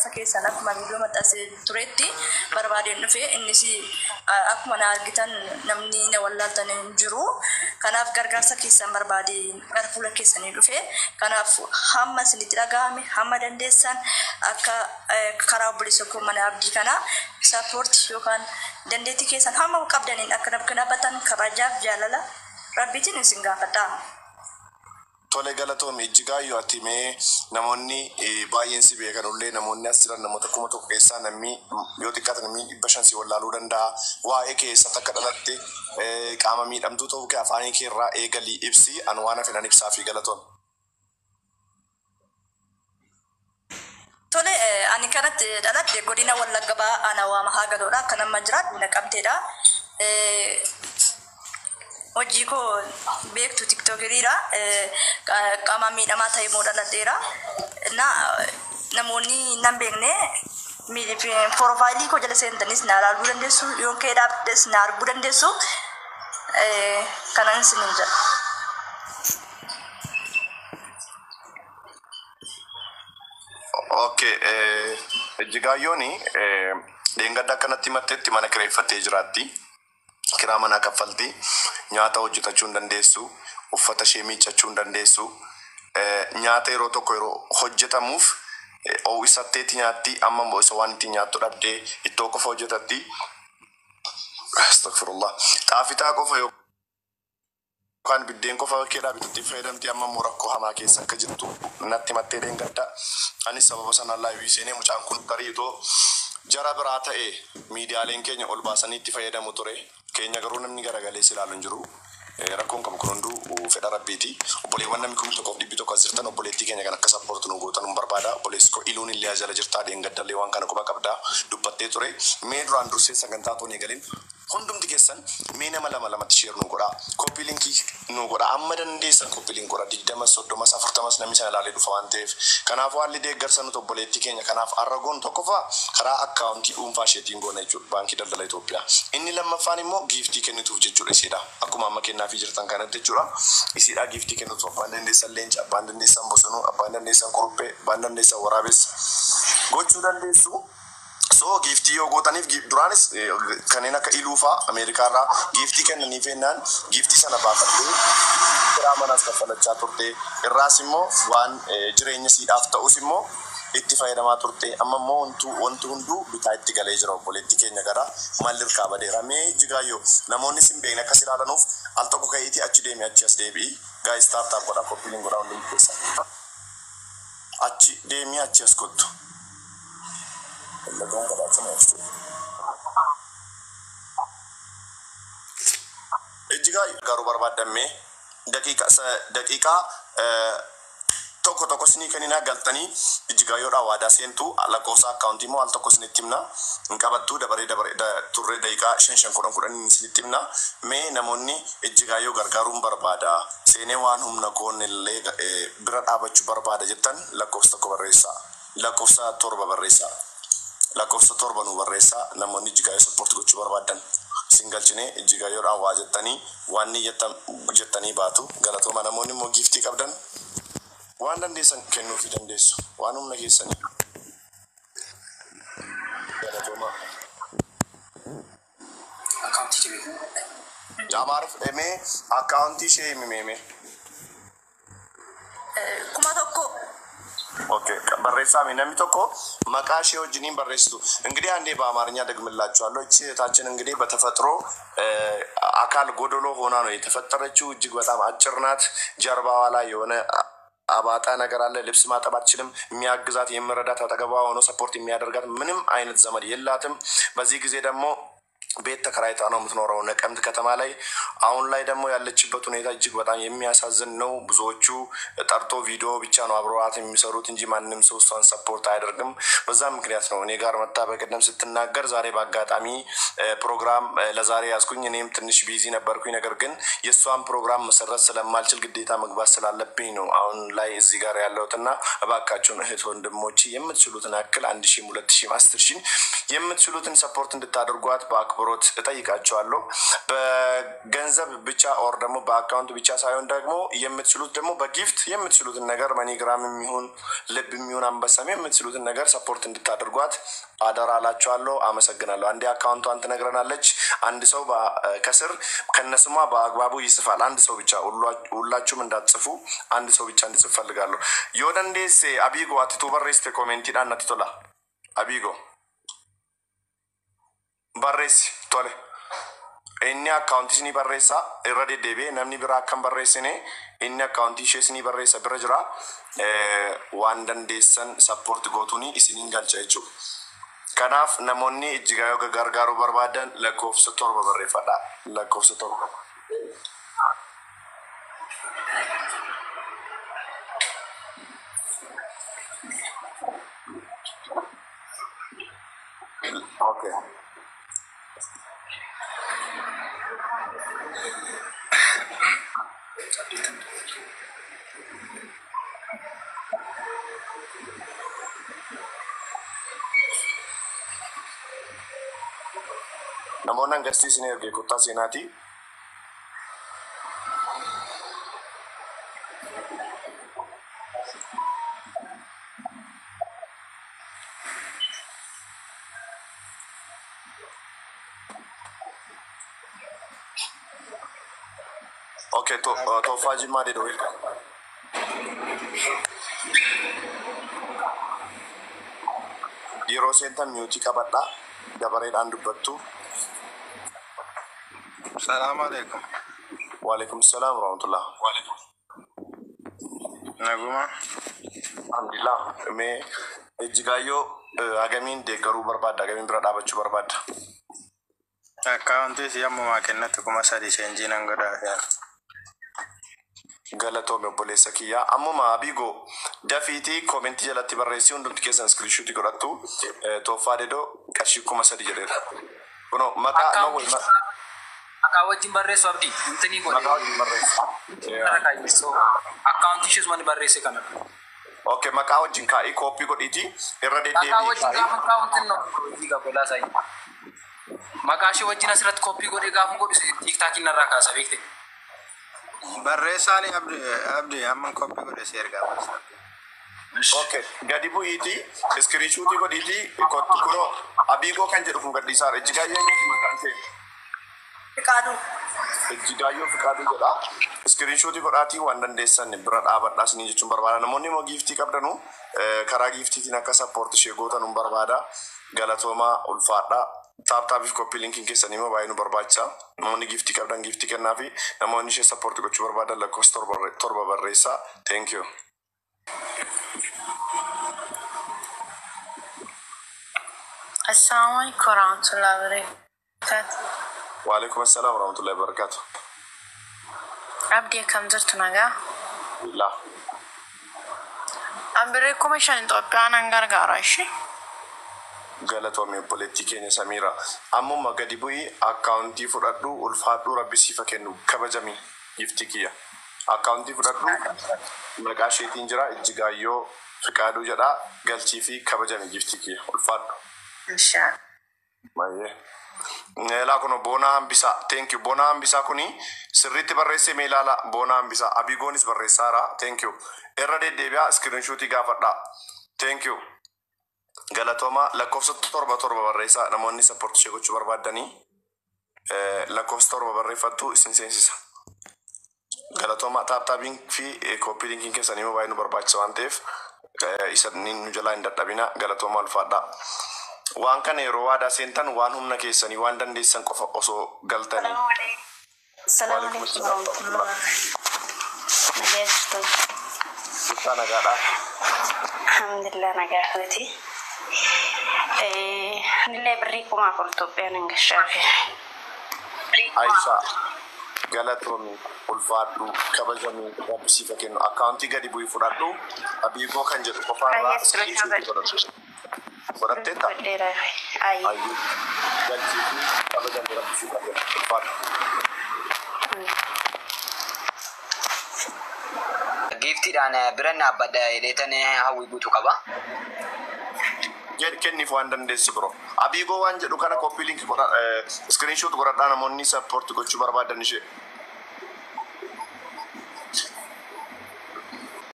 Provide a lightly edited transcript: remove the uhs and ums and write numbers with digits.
gargaarsa keessan akkuma viidiyoo maxxansee turetti barbaadeen dhufee innis akkuma na argitan namni na wallaaltan hin jiru. Kanaaf gargaarsa keessan barbaade gara fuula keessanii dhufee kanaaf hamma isinitti dhaga'ame hamma dandeessan akka karaa obboleessa koo mana abdii kana sappoortii yookaan dandeettii keessan hamma qabdaniin akka dhabbatan kabajaaf jaalala rabbiitiin isin gaafadha. Tole galatoom ijjigaayyoo ati mee namoonni baay'een si beekanullee namoonni as jiran namoota kuma tokko keessaa namni yoo xiqqaate namni 500 si wallaaluu danda'a. Waa'ee keessatti akka dhalatte qaama miidhamtuu ta'uu kee afaanii kee irraa eegalii ibsi an waan hafe nan ibsaa fi galatoom. Tole ani kanatti dhaladhe godina Wallagga Bahaa ana waama Haagadoodha akka nama jiraadhu Naqamteedha. Hojii koo beektu tiktokeriidha. Qaama miidhamaa ta'e moo dhaladheera. Namoonni nan beekne profaayilii koo jala seentanis na ilaaluu dandeessu yoon kee dhaabdes na arguu dandeessu. Kanan isinin jedha. Okay, ijjigaayyooni dheengadda akkanatti himatteetti mana kireeffattee jiraatti. Kiraa manaa kaffaltii nyaata hojjetachuu hin dandeessu, uffata ishee miiccachuu hin dandeessu. Nyaata yeroo tokko yeroo hojjetamuuf ho'isatteeti nyaatti amma immoo isa waan itti nyaattu dhabdee ittoo qofa hojjetatti. Astaghfirullah. Xaafitaa qofa yookaan biddeen qofa keedhaa bitutti fayyadamti amma immoo rakkoo hamaa keessa akka jirtu natti himattee dheengadda. Anis sababa sanaan laayivii seenee mucaan kun tariitoo jara biraa ta'e miidiyaaleen keenya ol baasanii itti fayyadamu ture. Keenya garuu namni garagalee si ilaalu hin jiru. Rakkoon qabu kun hunduu fedha rabbiiti. Obboleewwan namni kun tokkoof dhibbi tokko as jirtan obboleettii keenya kan akka sappoortu nu gootan hin barbaada. Obboleessi koo iluun illee jala jirtaa dheengaddallee waan kana quba qabdaa dubbattee ture. Mee duraan dursee sagantaa toonii galiin hundumti keessan mee nama lamatti sheer nu godhaa. Koppii linkii nu godhaa. Amma dandeessan koppii linkii godhaa. 20 30 40 namni sana ilaalee dhufa waan ta'eef. Kanaaf haalli deeggarsa nuti obboleettii keenya kanaaf arragoon tokkoffaa karaa akkaawuntii dhuunfaa isheetiin goona jechuudha baankii daldala Itoophiyaa. Inni lammaffaan immoo giiftii kennituuf jechuudha isiidha. Akkuma amma kennaa fi jirtan kanatti jechuudha. Isiidha giiftii kennituuf abbaan dandeessan leenca, abbaan dandeessan bosonuu, abbaan dandeessan kuruphee, abbaan dandeessan waraabessa gochuu dandeessu. So giiftii yoo gootaniif duraanis kanneen akka iluufaa Ameerikaarraa giiftii kennanii fennaan giiftii sana baafattee kiraa manaas kaffalachaa turte. Irraas immoo waan jireenya siidhaaf ta'us immoo itti fayyadamaa turte. Amma immoo wanti hunduu bitaa itti galee jira obboleettii keenya gara mallirkaa badeera. Mee Ijjigaayyoo namoonni sin beekne akkas ilaalanuuf al tokko ka'iitii achi deemee achi as deebi'i. Gaa'ii staartaap godhaa koppiiliin godhaa hundi keessa. Achi deemee achi as kottu. Lagoon kadhaachuma jechuudha. Ijjigaayyoo garuu barbaadammee daqiiqaa tokko sinii kenninaa galtanii Ijjigaayyoodhaa waadaa seentu lakkoofsa akkaawuntii immoo al tokko sinitti himna hin qabattuu dabaree turree daqiiqaa 5-10 sinitti himna. Mee namoonni Ijjigaayyoo gargaaruun barbaada seenee waan humna koonillee bira dhaabachuu barbaada jettan lakkoofsa tokko barreessaa. Lakkoofsa 7 barreessaa. Lakkoofsa 7 nu barreessaa. Namoonni Ijjigaayyoo sappoortii gochuu barbaadan singalchinee Ijjigaayyoodhaan waa waan ni jettanii baatu. Galatooma namoonni immoo giiftii qabdan waan dandeessan kennuufii dandeessu. Waan humna keessanii. Galatooma. Akkaawuntii ishee Jaamaarif mee akkaawuntii ishee himimee. 1,000 Okay, barreessaa namni tokko maqaa ishee wajjiniin barreessitu. እንግዲህ አንዴ በአማርኛ ደግምላችኋለሁ። እቺ እህታችን እንግዲህ በተፈጥሮ አካል ጎደሎ ሆና ነው የተፈጠረችው። እጅግ በጣም አጭር ናት። ጀርባዋ ላይ የሆነ አባጣ ነገር አለ። ልብስ ማጠብ አትችልም። የሚያግዛት የሚረዳት አጠገቧ ሆኖ ሰፖርት የሚያደርጋት ምንም አይነት ዘመድ የላትም። በዚህ ጊዜ ደግሞ ቤት ተከራይታ ነው የምትኖረው ነቀምት ከተማ ላይ። አሁን ላይ ደግሞ ያለችበት ሁኔታ እጅግ በጣም የሚያሳዝን ነው። ብዙዎቹ ጠርቶ ቪዲዮ ብቻ ነው አብረዋት የሚሰሩት እንጂ ማንንም ሰው እሷን ሰፖርት አያደርግም። በዛ ምክንያት ነው እኔ ጋር መጣ በቀደም ስትናገር ዛሬ በአጋጣሚ ፕሮግራም ለዛሬ ያስኩኝ እኔም ትንሽ ቢዚ ነበርኩኝ። ነገር ግን የሷን ፕሮግራም መሰረት ስለማልችል ግዴታ መግባት ስላለብኝ ነው አሁን ላይ እዚህ ጋር ያለሁትና እባካችሁን እህት ወንድሞቼ የምትችሉትን አክል 1000 2000 10000 የምትችሉትን ሰፖርት እንድታደርጓት በአክብሮት በአክብሮት እጠይቃቸዋለሁ። በገንዘብ ብቻ ኦር ደግሞ በአካውንት ብቻ ሳይሆን ደግሞ የምትችሉት ደግሞ በጊፍት የምትችሉትን ነገር መኒግራም የሚሆን ልብ የሚሆን አንበሳም የምትችሉትን ነገር ሰፖርት እንድታደርጓት አደራ እላቸዋለሁ። አመሰግናለሁ። አንዴ አካውንቷን ትነግረናለች። አንድ ሰው ከስር ከነስሟ በአግባቡ ይጽፋል። አንድ ሰው ብቻ፣ ሁላችሁም እንዳትጽፉ፣ አንድ ሰው ብቻ እንዲጽፍ ፈልጋለሁ። ዮደንዴስ አቢጎ አትቱ በሬስቴ ኮሜንቲ ዳና ትቶላ አቢጎ በሬስ ቶሌ inni account isni barreessa irra deddeebi'ee namni biraa akkan barreessine inni account ishee isni barreessa bira jira waan dandeessan support gootuuni isiniin galcha jechuudha. Kanaaf namoonni ijjigaayoo gargaaruu barbaadan lakkoofsa 7 barreeffadha. Lakkoofsa 7. Okay. namoonni agarsiisni ergee kuttaa seenaati. Okay, Toofaa Jimmaa Dedoo Ilka. Yeroo seentan miyuutii qabadhaa. Dabareedhaan dubbattu. Salaam alaikum. Waalaikum salaam warahmatullah. Naguma. Alhamdulillah. Mee ejjigaayyoo agamiin deeggaruu barbaadda? Agamiin bira dhaabachuu barbaadda? Akkaawuntii si'ammumaa kennatti 3,000 seenjii nan godhaa. Galatoome obboleessa kiyyaa. Ammuma Abiigoo dafiitii koomentii jalatti barreessii hundumti keessan iskiriishuutii godhattu. Toofaa Dedoo qarshii 3,000 jedheera. Kunoo maqaa wajjin barreessu abdii intini godhe. Maqaa wajjin barreessu. Akkaawuntii ishee sumani barreesse kana. Okay, maqaa wajjin kaa'ii kooppii godhiitii irra deddeebii kaa'ii. Maqaa wajjin gaafa akkaawuntiin no gabolaa sa'i. Maqaa ishee wajjin asirratti kooppii godhe gaafa godhu tiiktaakiin narraa kaasa beekte. Barreessaani abdii amma kooppii godhe si ergaa barreessa. Okay, gadi bu'iitii iskiriishuutii godhiitii kottu kunoo Abiigoo kan jedhu kun gadhiisaadha. Ejjigaayyoo eenyuuti maqaan ta'e? Fiqaaduu. Ejjigaayyoo Fiqaaduu jedha. Iskiriishuutii godhaatii waan dandeessan bira dhaabadhaa isinii jechuun barbaada. Namoonni immoo giiftii qabdanu karaa giiftiitiin akka sappoorti ishee gootan barbaada. Galatoomaa ulfaadhaa. Taaptaafiif koppii linkiin keessanii immoo baay'ee nu barbaachisa. Namoonni giiftii qabdan giiftii kennaa fi namoonni ishee sappoorti gochuu barbaadan lakkoofsa 7 barreessaa. Thank you. Assalamu alaikum warahmatullahi wabarakatuh. Waalaikum assalam warahmatullahi wabarakatuh. Abdii akkam jirtu nagaa? Billah. Ambiree 5,000 Itoophiyaan an gargaara ishee. Galatoomee obboleettii keenya Samiira. Ammuma gadi bu'ii akkaawuntii fudhadhu ulfaadhu rabbi siifa kennu kabajamii giiftii kiyya. Akkaawuntii fudhadhu maqaa isheetiin jira Ejjigaayyoo Fiqaaduu jedha galchii fi kabajamii giiftii kiyya ulfaadhu. Inshallah. Maayee. Neelaa kuno boonaa hambisaa. Thank you. Boonaa hambisaa kuni sirriitti barreessee mee ilaala. Boonaa hambisaa. Abiigoonis barreessaara. Thank you. Irra deddeebi'aa iskiriinshuutii gaafadhaa. Thank you. Galatooma lakkoofsa 7 barreessaa namoonni sappoortii ishee gochuu barbaadanii lakkoofsa 7 barreeffattu isin seensisa. Galatooma taaptaabiin fi kooppii linkiin keessanii immoo baay'ee nu barbaachisa waan ta'eef isa nu jalaa hin dadhabina. Galatooma ulfaadhaa. Waan kana yeroo waadaa seentan waan humna keessanii waan dandeessan qofa osoo galtanii. Assalamu alaikum warahmatullahi wabarakatuh. Bisa nagaadhaa. Alhamdulillah nagaa fudhati. Nillee birrii 4,000 Itoophiyaan hin gashaafi. Aisha galatoomii ulfaadhu kabajamii rabbi siifa kennu akkaawuntii gadi bu'ii fudhadhu Abiigoo kan jedhu qofaarraa iskiriinshuutii godhatu. Godhatteetta? Ayyuu galchii fi kabajamii rabbi siifa kennu ulfaadhu. Giiftiidhaan bira dhaabbadha jedheetan hawwii guutuu qaba. kenniif waan dandeessi bro. Abiigoo waan jedhu kana koppii linkii screenshot godhadhaa namoonni support gochuu barbaadan ishee.